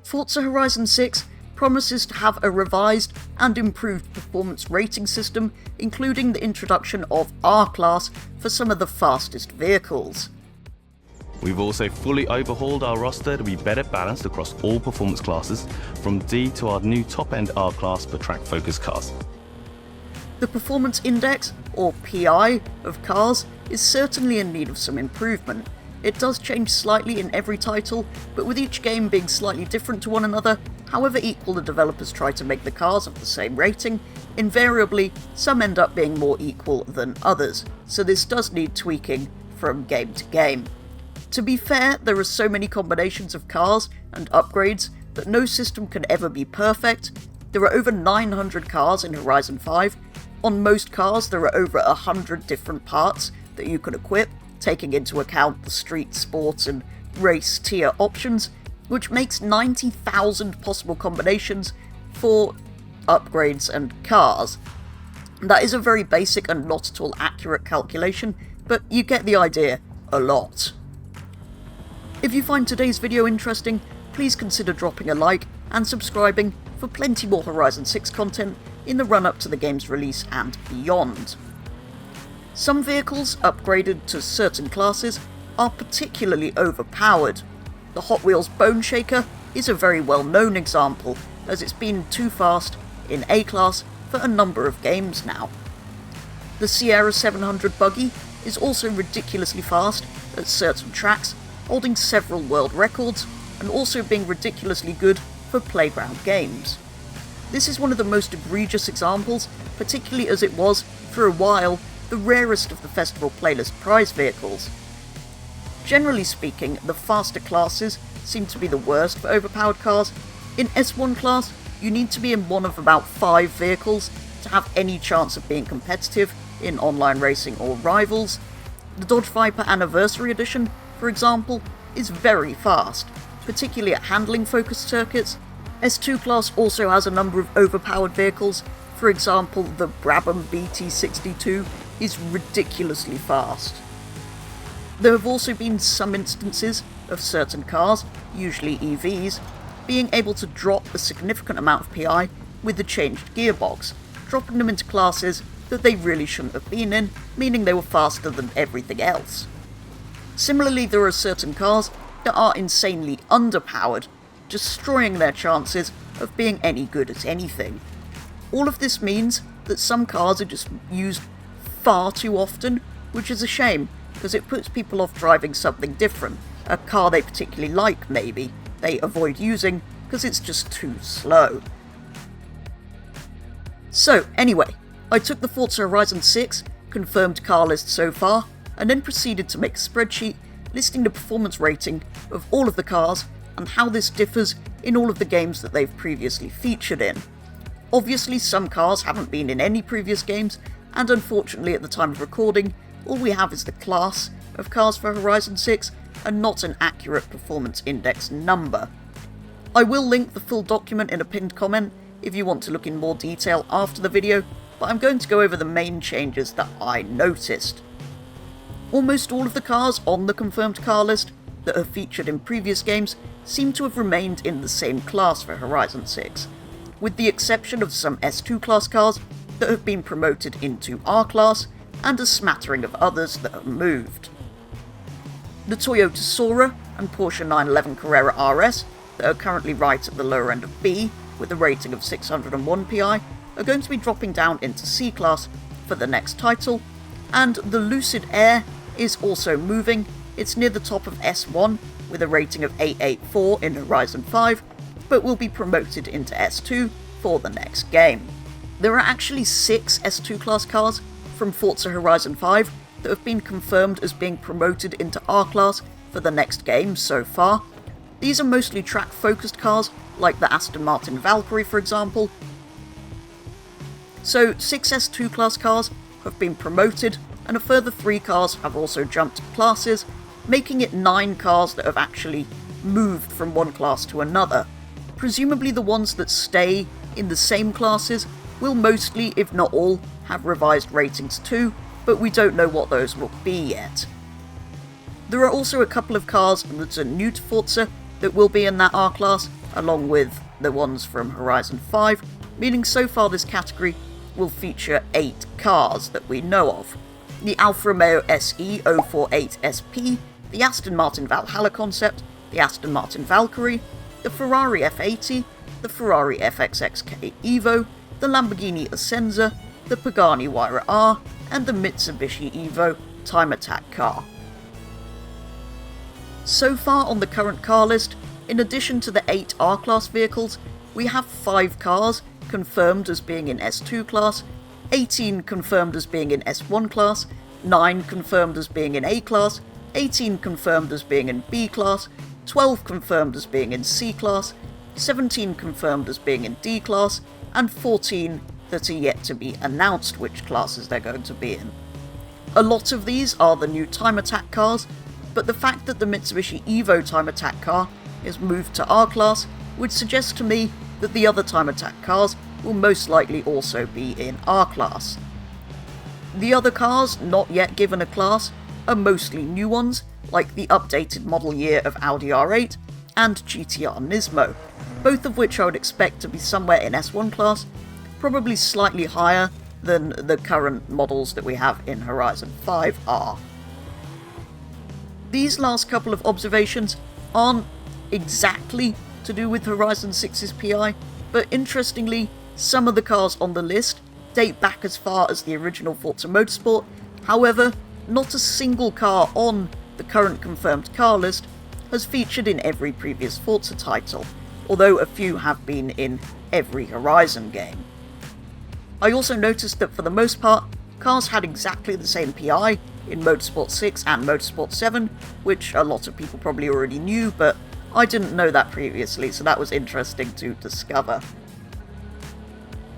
Forza Horizon 6 promises to have a revised and improved performance rating system, including the introduction of R-Class for some of the fastest vehicles. We've also fully overhauled our roster to be better balanced across all performance classes, from D to our new top-end R-Class for track-focused cars. The performance index, or PI, of cars is certainly in need of some improvement. It does change slightly in every title, but with each game being slightly different to one another, however equal the developers try to make the cars of the same rating, invariably some end up being more equal than others, so this does need tweaking from game to game. To be fair, there are so many combinations of cars and upgrades that no system can ever be perfect. There are over 900 cars in Horizon 5. On most cars there are over 100 different parts that you can equip, taking into account the street, sports and race tier options, which makes 90,000 possible combinations for upgrades and cars. That is a very basic and not at all accurate calculation, but you get the idea a lot. If you find today's video interesting, please consider dropping a like and subscribing for plenty more Horizon 6 content in the run-up to the game's release and beyond. Some vehicles upgraded to certain classes are particularly overpowered. The Hot Wheels Bone Shaker is a very well-known example, as it's been too fast in A-Class for a number of games now. The Sierra 700 buggy is also ridiculously fast at certain tracks, holding several world records, and also being ridiculously good for playground games. This is one of the most egregious examples, particularly as it was, for a while, the rarest of the festival playlist prize vehicles. Generally speaking, the faster classes seem to be the worst for overpowered cars. In S1 class, you need to be in one of about 5 vehicles to have any chance of being competitive in online racing or rivals. The Dodge Viper Anniversary Edition, for example, is very fast, particularly at handling-focused circuits. S2 class also has a number of overpowered vehicles. For example, the Brabham BT62 is ridiculously fast. There have also been some instances of certain cars, usually EVs, being able to drop a significant amount of PI with the changed gearbox, dropping them into classes that they really shouldn't have been in, meaning they were faster than everything else. Similarly, there are certain cars that are insanely underpowered, destroying their chances of being any good at anything. All of this means that some cars are just used far too often, which is a shame, because it puts people off driving something different, a car they particularly like maybe, they avoid using because it's just too slow. So anyway, I took the Forza Horizon 6 confirmed car list so far, and then proceeded to make a spreadsheet listing the performance rating of all of the cars and how this differs in all of the games that they've previously featured in. Obviously some cars haven't been in any previous games, and unfortunately at the time of recording, all we have is the class of cars for Horizon 6 and not an accurate performance index number. I will link the full document in a pinned comment if you want to look in more detail after the video, but I'm going to go over the main changes that I noticed. Almost all of the cars on the confirmed car list that have featured in previous games seem to have remained in the same class for Horizon 6, with the exception of some S2 class cars that have been promoted into R class, and a smattering of others that have moved. The Toyota Sora and Porsche 911 Carrera RS, that are currently right at the lower end of B, with a rating of 601 PI, are going to be dropping down into C class for the next title, and the Lucid Air is also moving. It's near the top of S1 with a rating of 884 in Horizon 5, but will be promoted into S2 for the next game. There are actually 6 S2 class cars from Forza Horizon 5 that have been confirmed as being promoted into R class for the next game so far. These are mostly track-focused cars, like the Aston Martin Valkyrie for example. So 6 S2 class cars have been promoted, and a further 3 cars have also jumped classes, making it 9 cars that have actually moved from one class to another. Presumably the ones that stay in the same classes will mostly, if not all, have revised ratings too, but we don't know what those will be yet. There are also a couple of cars that are new to Forza that will be in that R class, along with the ones from Horizon 5, meaning so far this category will feature 8 cars that we know of. The Alfa Romeo SE 048 SP, the Aston Martin Valhalla concept, the Aston Martin Valkyrie, the Ferrari F80, the Ferrari FXXK Evo, the Lamborghini Essenza, the Pagani Huayra R, and the Mitsubishi Evo Time Attack car. So far on the current car list, in addition to the 8 R-Class vehicles, we have 5 cars confirmed as being in S2 class, 18 confirmed as being in S1 class, 9 confirmed as being in A class, 18 confirmed as being in B class, 12 confirmed as being in C class, 17 confirmed as being in D class, and 14 that are yet to be announced which classes they're going to be in. A lot of these are the new Time Attack cars, but the fact that the Mitsubishi Evo Time Attack car is moved to R class would suggest to me that the other Time Attack cars will most likely also be in R class. The other cars not yet given a class are mostly new ones, like the updated model year of Audi R8 and GTR Nismo, both of which I would expect to be somewhere in S1 class, probably slightly higher than the current models that we have in Horizon 5 are. These last couple of observations aren't exactly to do with Horizon 6's PI, but interestingly, some of the cars on the list date back as far as the original Forza Motorsport. However, not a single car on the current confirmed car list has featured in every previous Forza title, although a few have been in every Horizon game. I also noticed that for the most part, cars had exactly the same PI in Motorsport 6 and Motorsport 7, which a lot of people probably already knew, but I didn't know that previously, so that was interesting to discover.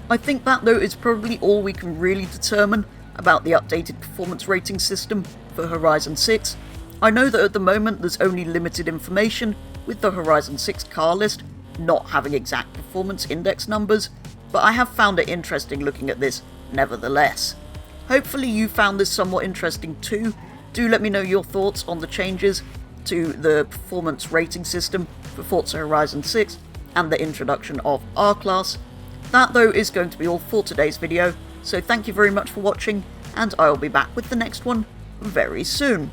I think that, though, is probably all we can really determine about the updated performance rating system for Horizon 6. I know that at the moment there's only limited information, with the Horizon 6 car list not having exact performance index numbers, but I have found it interesting looking at this nevertheless. Hopefully you found this somewhat interesting too. Do let me know your thoughts on the changes to the performance rating system for Forza Horizon 6 and the introduction of R-Class. That, though, is going to be all for today's video, so thank you very much for watching, and I'll be back with the next one very soon.